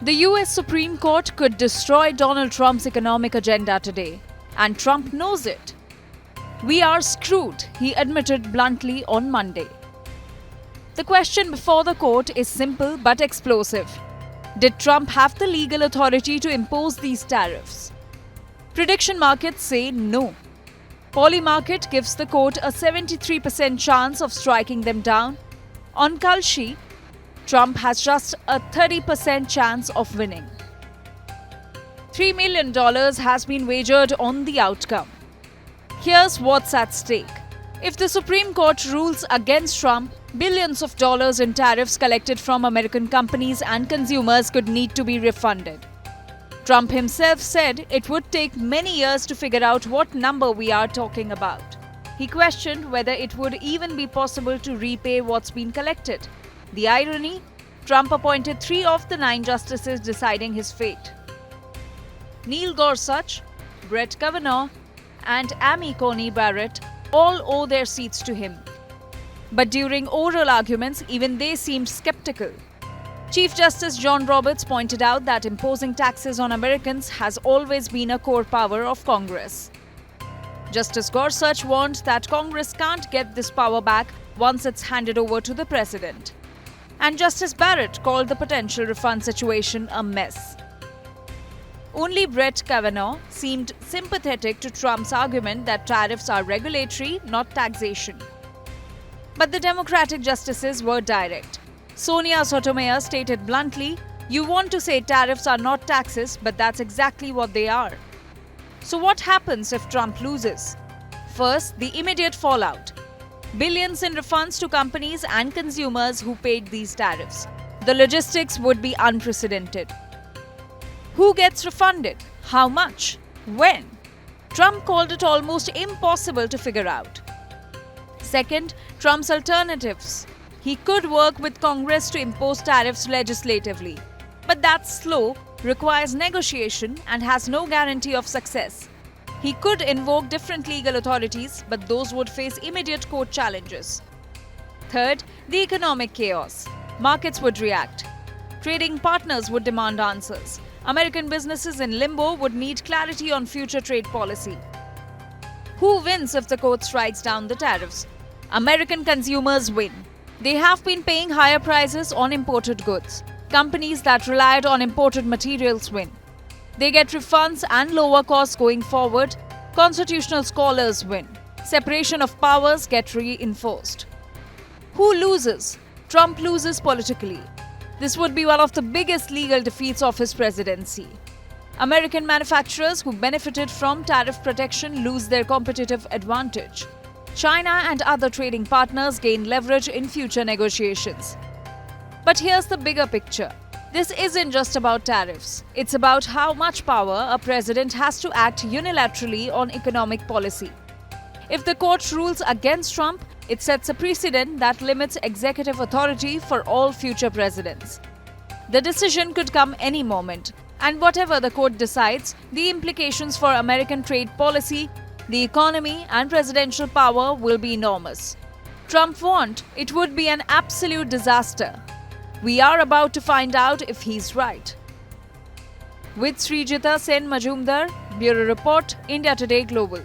The US Supreme Court could destroy Donald Trump's economic agenda today, and Trump knows it. "We are screwed," he admitted bluntly on Monday. The question before the court is simple but explosive. Did Trump have the legal authority to impose these tariffs? Prediction markets say no. Polymarket gives the court a 73% chance of striking them down. On Kalshi, Trump has just a 30% chance of winning. $3 million has been wagered on the outcome. Here's what's at stake. If the Supreme Court rules against Trump, billions of dollars in tariffs collected from American companies and consumers could need to be refunded. Trump himself said it would take many years to figure out what number we are talking about. He questioned whether it would even be possible to repay what's been collected. The irony? Trump appointed 3 of the 9 justices deciding his fate. Neil Gorsuch, Brett Kavanaugh, and Amy Coney Barrett all owe their seats to him. But during oral arguments, even they seemed skeptical. Chief Justice John Roberts pointed out that imposing taxes on Americans has always been a core power of Congress. Justice Gorsuch warned that Congress can't get this power back once it's handed over to the president. And Justice Barrett called the potential refund situation a mess. Only Brett Kavanaugh seemed sympathetic to Trump's argument that tariffs are regulatory, not taxation. But the Democratic justices were direct. Sonia Sotomayor stated bluntly, "You want to say tariffs are not taxes, but that's exactly what they are." So what happens if Trump loses? First, the immediate fallout. Billions in refunds to companies and consumers who paid these tariffs. The logistics would be unprecedented. Who gets refunded? How much? When? Trump called it almost impossible to figure out. Second, Trump's alternatives. He could work with Congress to impose tariffs legislatively. But that's slow, requires negotiation, and has no guarantee of success. He could invoke different legal authorities, but those would face immediate court challenges. Third, the economic chaos. Markets would react. Trading partners would demand answers. American businesses in limbo would need clarity on future trade policy. Who wins if the court strikes down the tariffs? American consumers win. They have been paying higher prices on imported goods. Companies that relied on imported materials win. They get refunds and lower costs going forward. Constitutional scholars win. Separation of powers get reinforced. Who loses? Trump loses politically. This would be one of the biggest legal defeats of his presidency. American manufacturers who benefited from tariff protection lose their competitive advantage. China and other trading partners gain leverage in future negotiations. But here's the bigger picture. This isn't just about tariffs. It's about how much power a president has to act unilaterally on economic policy. If the court rules against Trump, it sets a precedent that limits executive authority for all future presidents. The decision could come any moment, and whatever the court decides, the implications for American trade policy, the economy, and presidential power will be enormous. Trump warned it would be an absolute disaster. We are about to find out if he's right. With Srijita Sen Majumdar, Bureau Report, India Today Global.